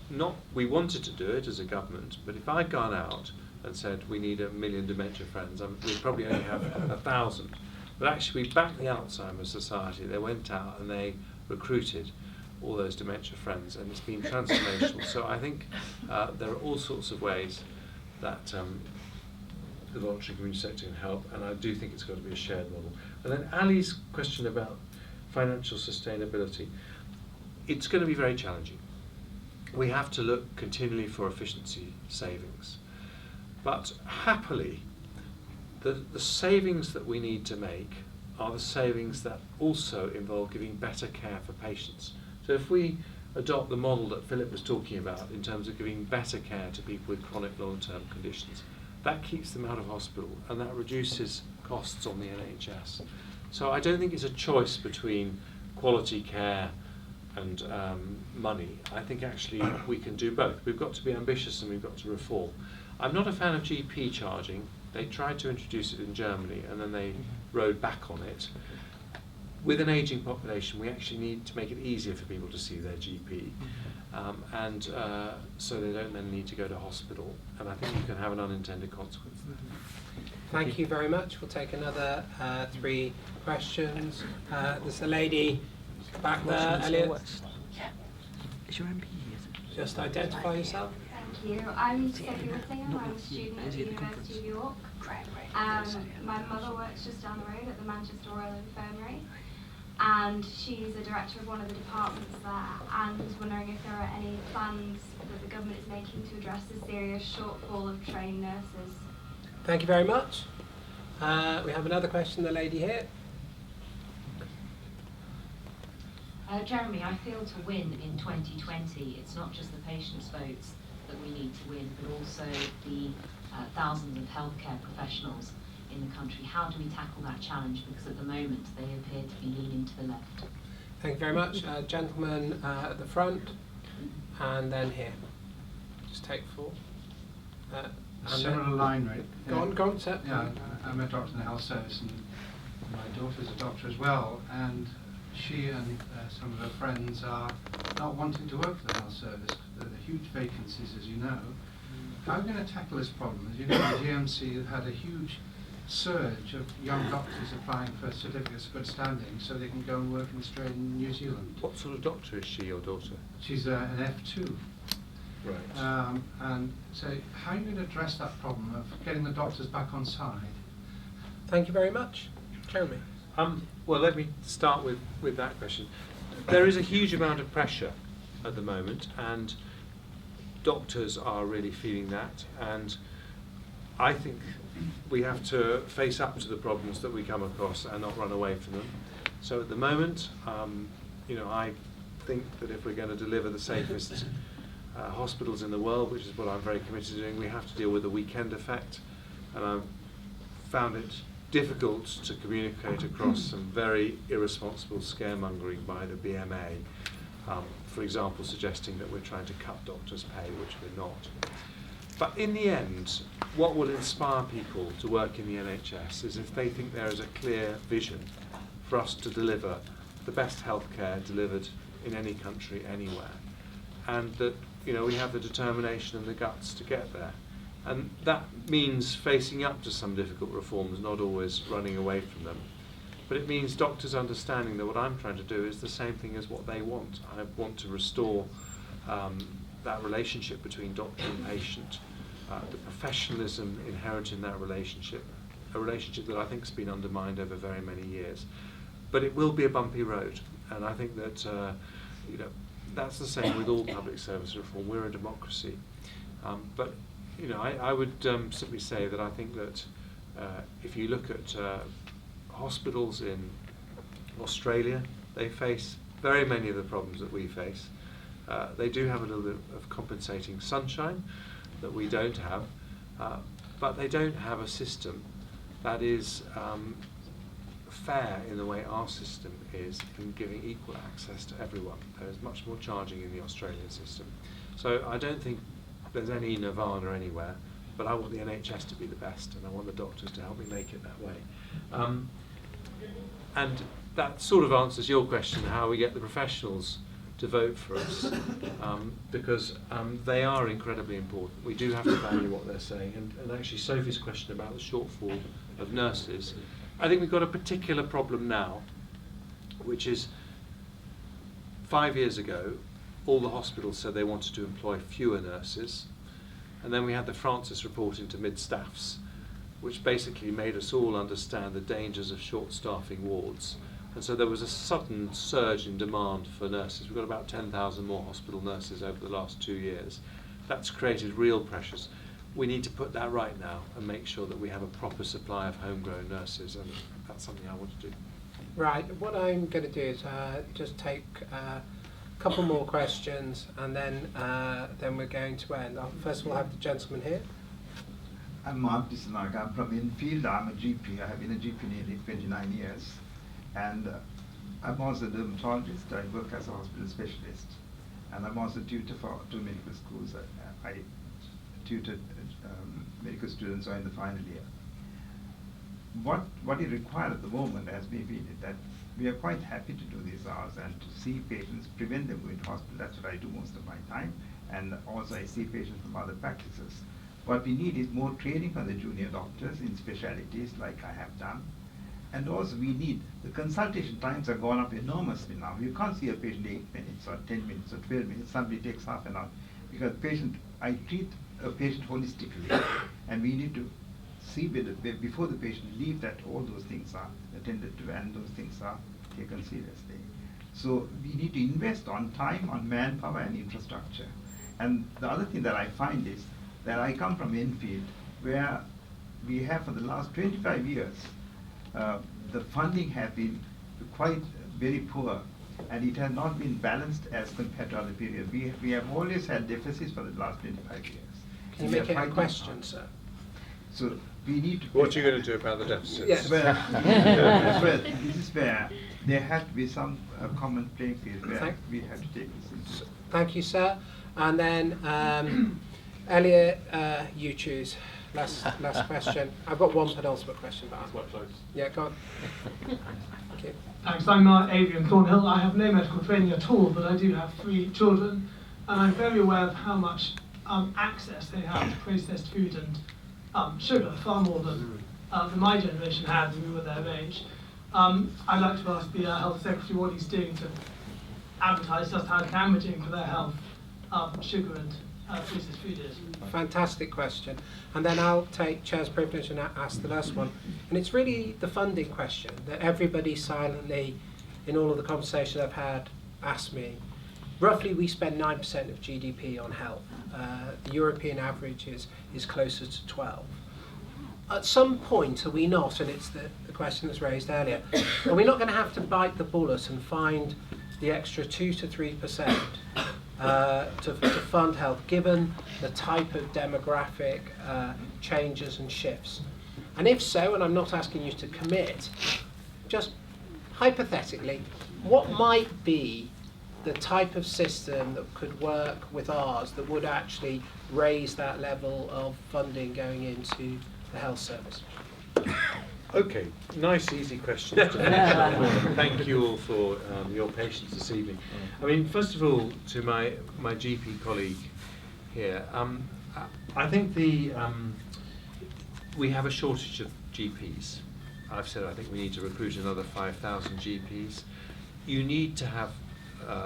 we wanted to do it as a government, but if I'd gone out and said we need 1 million dementia friends, we'd probably only have 1,000. But actually we backed the Alzheimer's Society. They went out and they recruited all those dementia friends, and it's been transformational. So I think there are all sorts of ways that the voluntary community sector can help, and I do think it's got to be a shared model. And then Ali's question about financial sustainability, it's going to be very challenging. We have to look continually for efficiency savings. But happily, the savings that we need to make are the savings that also involve giving better care for patients. So if we adopt the model that Phillip was talking about in terms of giving better care to people with chronic long-term conditions, that keeps them out of hospital and that reduces costs on the NHS. So I don't think it's a choice between quality care and money. I think actually we can do both. We've got to be ambitious and we've got to reform. I'm not a fan of GP charging. They tried to introduce it in Germany and then they rode back on it. with an ageing population, we actually need to make it easier for people to see their GP, and so they don't then need to go to hospital. And I think you can have an unintended consequence there. Thank you very much. We'll take another 3 questions. There's a lady back there, Elliot. Is your MP here? Just identify yourself. Thank you. I'm Sophie Whittingham. I'm a student at the University of York. My mother works just down the road at the Manchester Royal Infirmary, and she's a director of one of the departments there, and was wondering if there are any plans that the government is making to address the serious shortfall of trained nurses. Thank you very much. We have another question, the lady here. Jeremy, I feel to win in 2020, it's not just the patients' votes that we need to win, but also the thousands of healthcare professionals in the country. How do we tackle that challenge? Because at the moment, they appear to be leaning to the left. Thank you very much. Gentleman at the front, and then here. Just take 4. Similar line, right? Go on, sir. Yeah, I'm a doctor in the health service, and my daughter's a doctor as well, and she and some of her friends are not wanting to work for the health service. There are huge vacancies, as you know. How are we going to tackle this problem? As you know, the GMC have had a huge surge of young doctors applying for certificates of good standing so they can go and work in Australia and New Zealand. What sort of doctor is she, your daughter? She's an F2. Right. And so how are you going to address that problem of getting the doctors back on side? Thank you very much. Jeremy. Well, let me start with that question. There is a huge amount of pressure at the moment, and doctors are really feeling that, and I think we have to face up to the problems that we come across and not run away from them. So at the moment, I think that if we're going to deliver the safest hospitals in the world, which is what I'm very committed to doing, we have to deal with the weekend effect, and I've found it difficult to communicate across some very irresponsible scaremongering by the BMA, for example, suggesting that we're trying to cut doctors' pay, which we're not. But in the end, what will inspire people to work in the NHS is if they think there is a clear vision for us to deliver the best healthcare delivered in any country, anywhere, and that we have the determination and the guts to get there. And that means facing up to some difficult reforms, not always running away from them. But it means doctors understanding that what I'm trying to do is the same thing as what they want. I want to restore that relationship between doctor and patient, the professionalism inherent in that relationship, a relationship that I think has been undermined over very many years. But it will be a bumpy road, and I think that that's the same with all public service reform. We're a democracy, but I would simply say that I think that if you look at hospitals in Australia, they face very many of the problems that we face. They do have a little bit of compensating sunshine that we don't have, but they don't have a system that is fair in the way our system is in giving equal access to everyone. There is much more charging in the Australian system. So I don't think there's any nirvana anywhere, but I want the NHS to be the best, and I want the doctors to help me make it that way. And that sort of answers your question, how we get the professionals to vote for us, because they are incredibly important. We do have to value what they're saying. And actually Sophie's question about the shortfall of nurses, I think we've got a particular problem now, which is 5 years ago, all the hospitals said they wanted to employ fewer nurses, and then we had the Francis report into mid-staffs, which basically made us all understand the dangers of short-staffing wards. And so there was a sudden surge in demand for nurses. We've got about 10,000 more hospital nurses over the last 2 years. That's created real pressures. We need to put that right now and make sure that we have a proper supply of homegrown nurses, and that's something I want to do. Right, what I'm going to do is just take a couple more questions, and then we're going to end. First of all, I'll have the gentleman here. I'm Mark Dismark. I'm from Infield. I'm a GP. I have been a GP nearly 29 years. And I'm also a dermatologist. I work as a hospital specialist. And I'm also a tutor for 2 medical schools. I tutored medical students who are in the final year. What is required at the moment, as we feel it, that we are quite happy to do these hours and to see patients, prevent them going to hospital. That's what I do most of my time. And also I see patients from other practices. What we need is more training for the junior doctors in specialties like I have done. And also we need, the consultation times have gone up enormously now. You can't see a patient 8 minutes or 10 minutes or 12 minutes. Somebody takes half an hour. Because I treat a patient holistically, and we need to see before the patient leaves that all those things are attended to and those things are taken seriously. So we need to invest on time, on manpower and infrastructure. And the other thing that I find is that I come from Enfield, where we have for the last 25 years, the funding has been quite very poor, and it has not been balanced as compared to other periods. We have always had deficits for the last 25 years. Can you make it a question, sir? So we need to... What are you going to do about the deficits? Yes. Well, this is where there has to be some common playing field where we have to take this into. Thank you, sir. And then, Elliot, you choose. Last question. I've got one penultimate question, but Quite close. yeah, go on. Thank you. Thanks. I'm Adrian Thornhill. I have no medical training at all, but I do have 3 children, and I'm very aware of how much access they have to processed food and sugar, far more than my generation had when we were their age. I'd like to ask the Health Secretary what he's doing to advertise just how damaging for their health sugar and processed food is. Fantastic question. And then I'll take Chair's privilege and ask the last one. And it's really the funding question that everybody silently, in all of the conversations I've had, asked me. Roughly, we spend 9% of GDP on health. The European average is closer to 12. At some point, are we not, and it's the question that's raised earlier, are we not going to have to bite the bullet and find the extra 2 to 3% to fund health, given the type of demographic changes and shifts? And if so, and I'm not asking you to commit, just hypothetically, what might be the type of system that could work with ours that would actually raise that level of funding going into the health service? Okay, nice, easy questions to finish. Thank you all for your patience this evening. I mean, first of all, to my GP colleague here, I think we have a shortage of GPs. I've said I think we need to recruit another 5,000 GPs. You need to have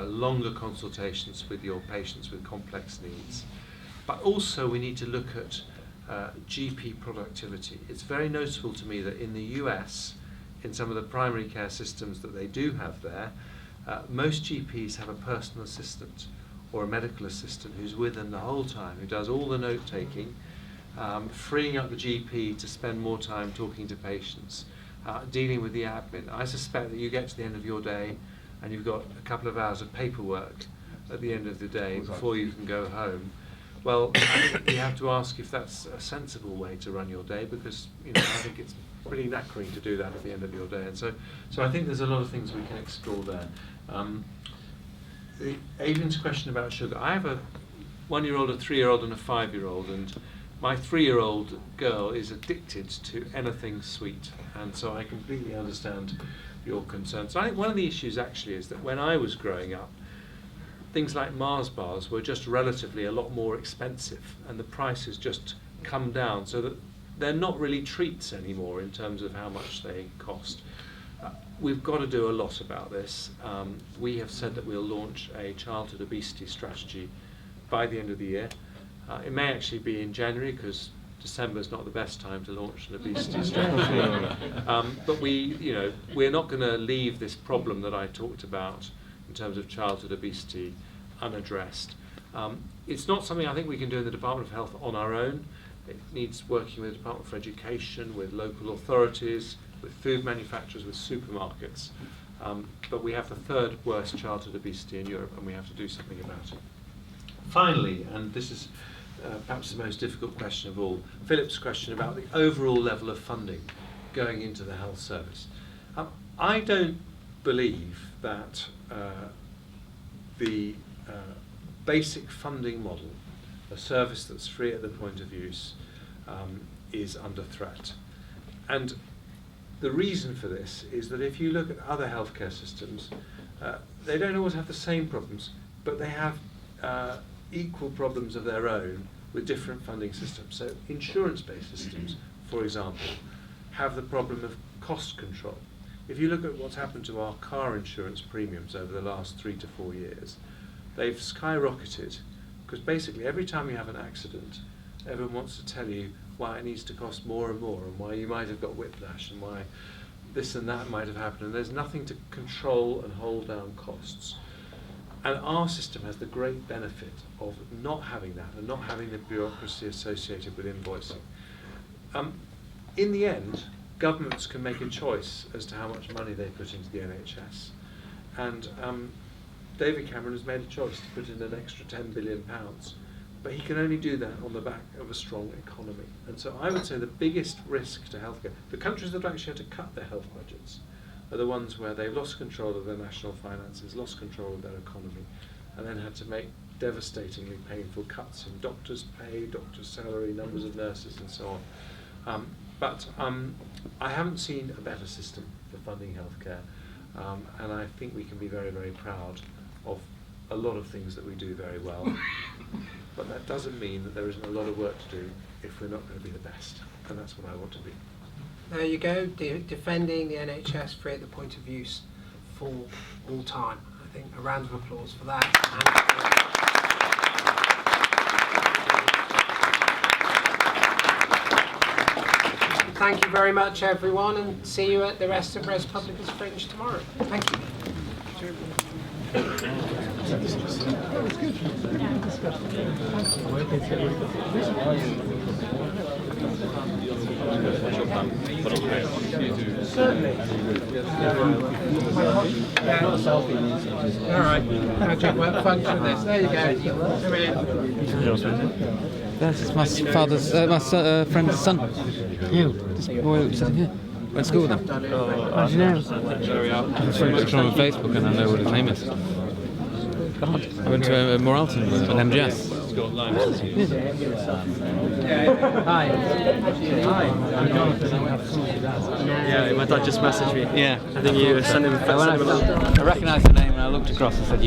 longer consultations with your patients with complex needs. But also we need to look at GP productivity. It's very noticeable to me that in the US, in some of the primary care systems that they do have there, most GPs have a personal assistant or a medical assistant who's with them the whole time, who does all the note-taking, freeing up the GP to spend more time talking to patients, dealing with the admin. I suspect that you get to the end of your day and you've got a couple of hours of paperwork at the end of the day before you can go home. Well, I think you have to ask if that's a sensible way to run your day, because I think it's pretty knackering to do that at the end of your day. And so I think there's a lot of things we can explore there. Adrian's question about sugar. I have a 1-year-old, a 3-year-old and a 5-year-old, and my 3-year-old girl is addicted to anything sweet, and so I completely understand your concerns. I think one of the issues actually is that when I was growing up, things like Mars bars were just relatively a lot more expensive, and the price has just come down so that they're not really treats anymore in terms of how much they cost. We've got to do a lot about this. We have said that we'll launch a childhood obesity strategy by the end of the year. It may actually be in January, because December is not the best time to launch an obesity strategy. But we're not going to leave this problem that I talked about in terms of childhood obesity unaddressed. It's not something I think we can do in the Department of Health on our own. It needs working with the Department for Education, with local authorities, with food manufacturers, with supermarkets. But we have the 3rd worst childhood obesity in Europe, and we have to do something about it. Finally, and this is perhaps the most difficult question of all, Philip's question about the overall level of funding going into the health service. I don't believe that the basic funding model, a service that's free at the point of use, is under threat. And the reason for this is that if you look at other healthcare systems, they don't always have the same problems, but they have equal problems of their own with different funding systems. So insurance-based systems, for example, have the problem of cost control. If you look at what's happened to our car insurance premiums over the last 3 to 4 years, they've skyrocketed because basically every time you have an accident, everyone wants to tell you why it needs to cost more and more, and why you might have got whiplash, and why this and that might have happened, and there's nothing to control and hold down costs. And our system has the great benefit of not having that, and not having the bureaucracy associated with invoicing. In the end, governments can make a choice as to how much money they put into the NHS, and David Cameron has made a choice to put in an extra £10 billion, but he can only do that on the back of a strong economy. And so I would say the biggest risk to healthcare, the countries that actually had to cut their health budgets, are the ones where they've lost control of their national finances, lost control of their economy, and then had to make devastatingly painful cuts in doctors' pay, doctors' salary, numbers of nurses, and so on. But I haven't seen a better system for funding healthcare, and I think we can be very, very proud of a lot of things that we do very well. But that doesn't mean that there isn't a lot of work to do if we're not going to be the best, and that's what I want to be. There you go, defending the NHS free at the point of use for all time. I think a round of applause for that. And thank you very much, everyone, and see you at the rest of ResPublica's Fringe tomorrow. Thank you. Certainly. All right. Magic work function this. There you go. Come in. That's my father's, my friend's son. You. This boy sitting here. Went to school with him. How do you know? I saw him on Facebook and I know what his name is. God. I went to Moralton with an MGS. Hi. Hi. I'm Jonathan. Yeah, my dad just messaged me. Yeah. I think you sent him. I recognised the name and I looked across and said,